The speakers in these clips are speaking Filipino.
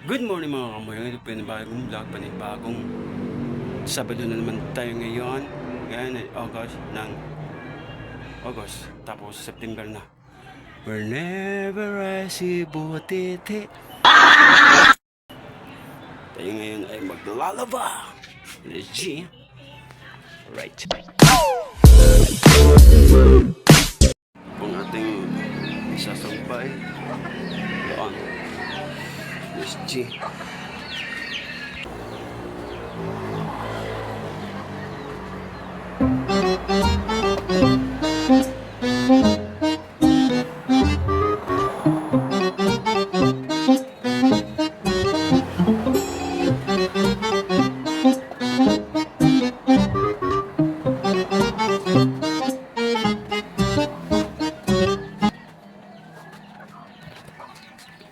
Good morning mga kamoy. Ito po yung bagong vlog, panibagong Sabado na naman tayo ngayon. Ngayon ay August. Tapos September na. Whenever I see Butete. Tayo ngayon ay maglalaba. Let's G. Right. Ang ating sasampay. Doon. Let's G.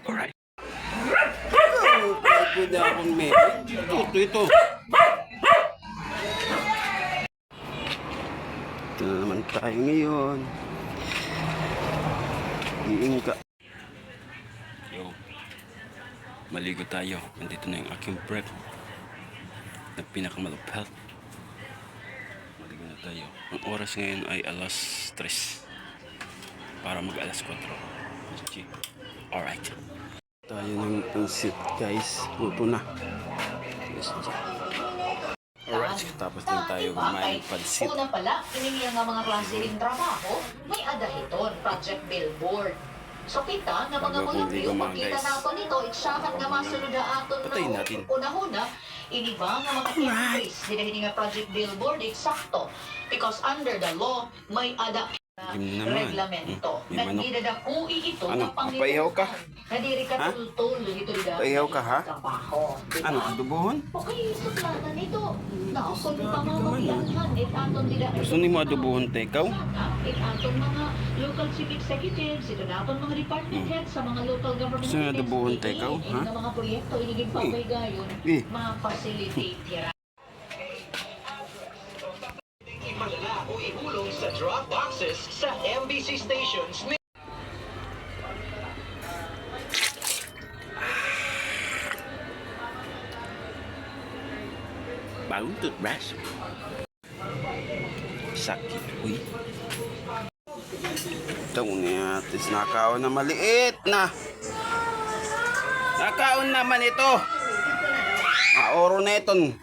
Alright. Pwede akong may. Ito. Ito na naman tayo ngayon. Iingka. Yo. Maligo tayo. Nandito na yung aking prep. Na pinakamalupit. Maligo na tayo. Ang oras ngayon ay alas 3. Para mag alas 4. Alright. Tayo ng pansit guys. Luto na. Alright. Tapos din tayo kumain ng pansit. Una pala, ini nga mga klase rin trabaho, may adahiton, Project Billboard. So kita nga mga mulupyo, magkita na po nito, iksakan nga masunod na aton na una-una, iniba nga mga increase, dinahin nga Project Billboard, eksakto. Because under the law, may ada reglamento. Nagdidadakui ito ng Papayaw ka? Nadiri ka tultul dito dito. Papayaw ka ha? Ano, adobohon? Okay, suplatan ito. Naakon pa mga mabilangan. Aton dida. Gusto ni mo adobohon tekaw? Aton mga local chief executives, ito na aton mga department heads sa mga local government. Gusto ni adobohon tekaw? Ha? Ang mga proyekto iniging pabaygayon, ma-facilitate tira. Ipadala o ihulog sa drop boxes sa MBC stations. Bagong toothbrush. Sakit. Uy. Ito nga. Tis nakaon na maliit na. Nakaon naman ito. Maoro na iton.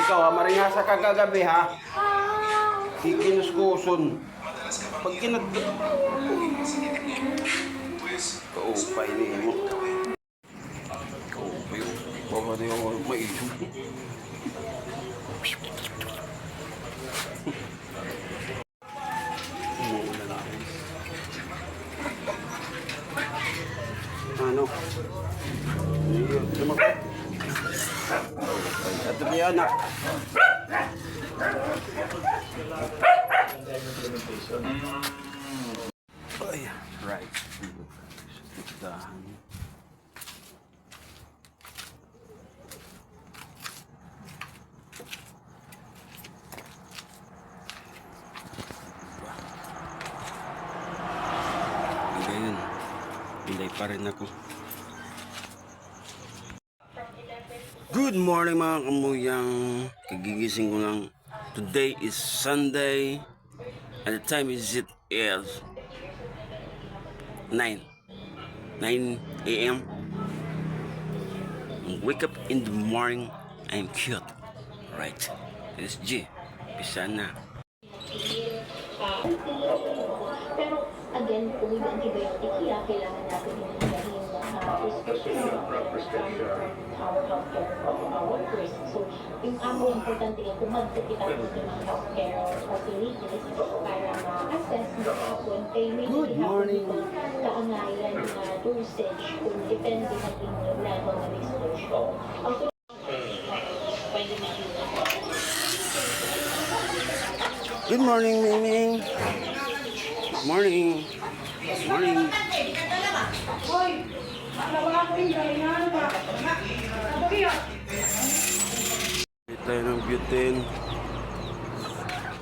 Ikaw ha, maringasa ka kagabi ha. Kikinuskuson. Pag kinag... Kaupay niya mo. Kaupay mo. Baka na yung maisyo. Ano? Lumakot. Ito niya anak. Ay, right. Dahan. Ngayon, pilay pa rin ako. Good morning mga kamuyang. Kagigising ko lang. Today is Sunday. And the time is 9 a.m. Wake up in the morning. I'm cute. Right. This is G. Pisa na. Pero again, kung yung antibiotic, kailangan natin yung prescription our healthcare workers. So, yung importante nga, kung magkakita ko sa mga healthcare facilities para ma-assess kung may kaangayan na dosage kung depende sa inyong level of exposure. Good morning, Miming. Morning. Morning. Bili tayo ng butane.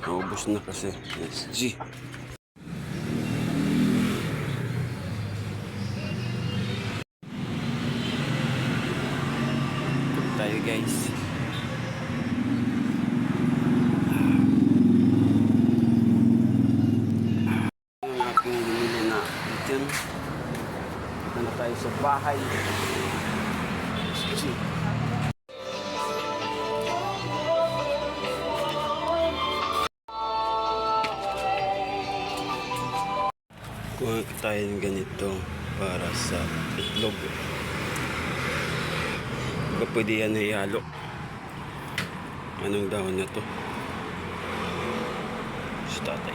Naubos na kasi. SG. Tayo guys. Ang aking binili na butane. Punta na tayo sa bahay. SG. Kuha tayo ng ganito para sa itlog. Baka pwede yan ihalo. Anong dahon na to? Si tatay.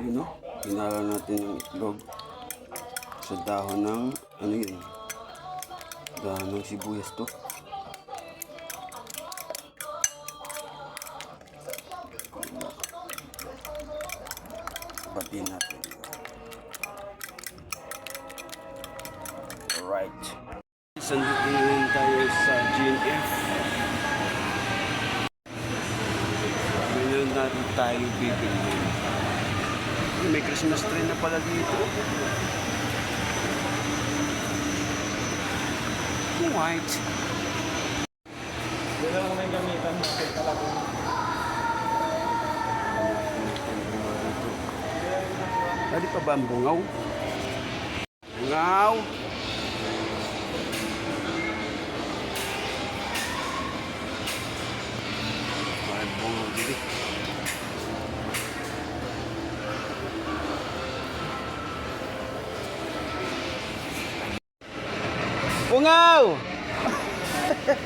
Yun o. Hinala natin yung itlog sa dahon ng ano yun? Dahon ng sibuyas to. Batiin natin. Alright. Sandito ngayon tayo sa GNF. Ngayon natin tayo bibili. May Christmas tree na pala dito. White. Wala mo may gamitan mo sa talaga. Pwede pa ba ang bungaw? Bungaw! May bungaw dito. Bungaw!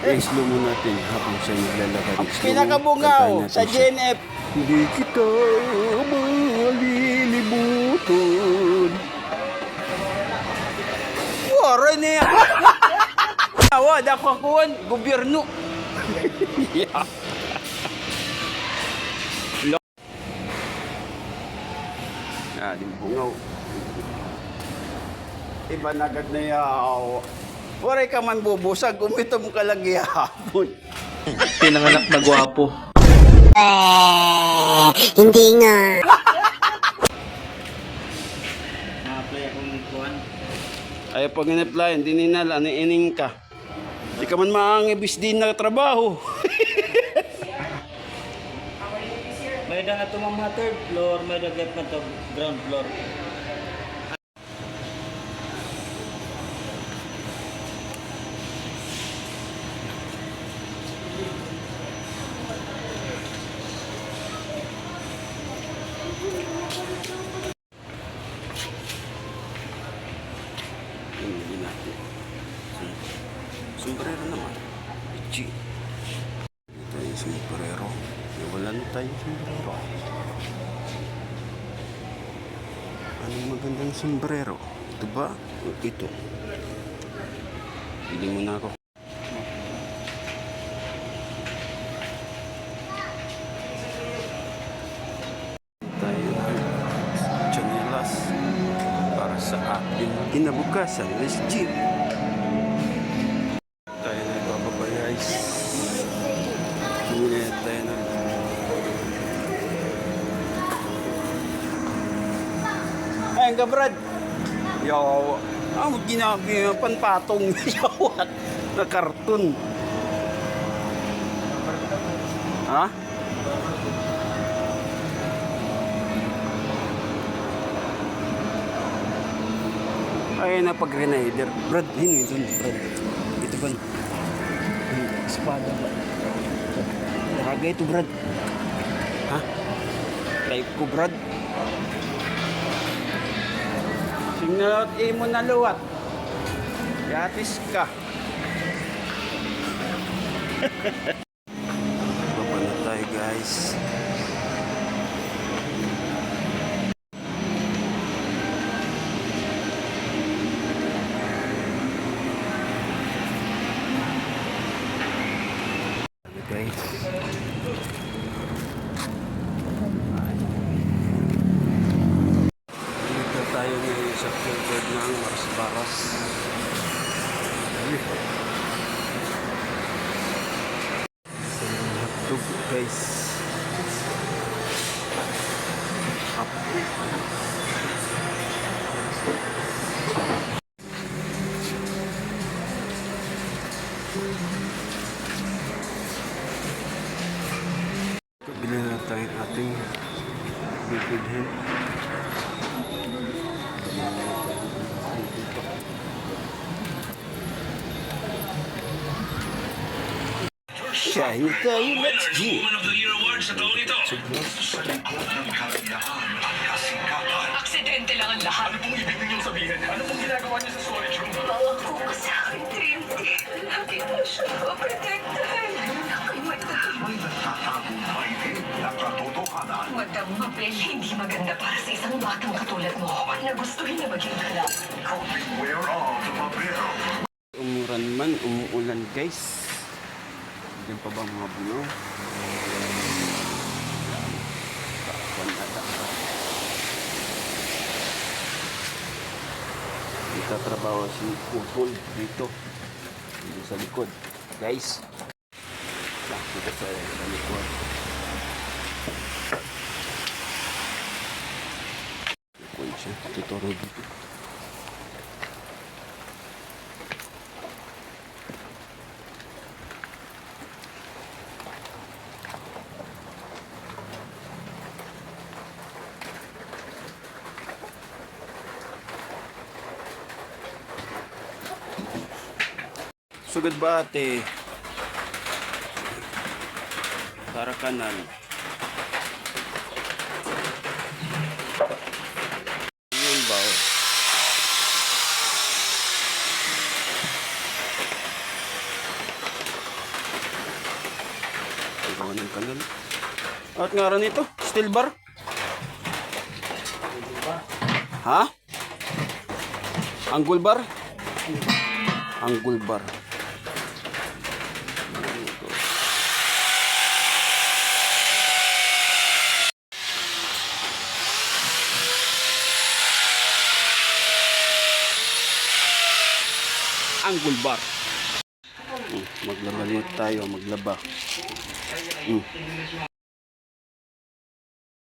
I-slow mo natin habang siya naglalakad. Ang pinakabungaw sa GNF. Hindi kita malilimutan. Wara niya. Awa, dakakuan, gobyerno. Yeah. Yung bungaw. Iba na agad na yaw. Waray ka man bubusag, umitom ka lang ihapon. Pinanganak na gwapo. Hindi nga. Na-apply akong kuhan. Ay pag in-apply, hindi ninala, ining ka. Di ka man maangibis din na trabaho. May da nga ito mga third floor, may da nga ito ground floor. Hindi natin. Sombrero naman. Ichi. Ito yung sombrero. Wala na tayong sombrero. Anong magandang sombrero? Ito ba? O ito? Pili mo na ako. Tayo ng chanelas para sa ating kinabukasan. Let's jeep. Tayo na ibababa guys. Tumili tayo na. Ay, ka Brad. Yaw, ang ginagawa panpatong yawat na karton. Ha? Ay, na pag-grenadier. Brad, yun ito, Brad. Ito ba? Espada ba? Raga ito, Brad. Ha? Type ko, Brad. Signal out mo na luwat. Yatis ka. Baba na tayo guys. ng baras-baras. Hotdog guys. Up. Bili na tayo ating bibilhin. Shine tayo, let's go! One of the Year Awards sa taon ito. Aksidente lang ang lahat. Ano pong ibig ninyong sabihin? Ano pong ginagawa niyo sa storage room? Pangako ko sa akin, Trinity. Lagi mo siya poprotektahan. Ako'y May nagtatago ba din? Nakatotohanan. Madam Mabel, hindi maganda para sa isang batang katulad mo na gustuhin na maging anak. Beware of the Mabel. Umuran man, umuulan guys. Diyan pa ba mga bulo? Nagtatrabaho si Utol dito. Dito sa likod. Guys. Dito sa likod. Likod siya. Tuturo dito. Sugad ba ate? Para kanan. Yun ba? Gawa ng kanan. At nga rin ito? Steel bar? Ha? Angle bar? Angle bar. Angle bar. Maglaba tayo, maglaba.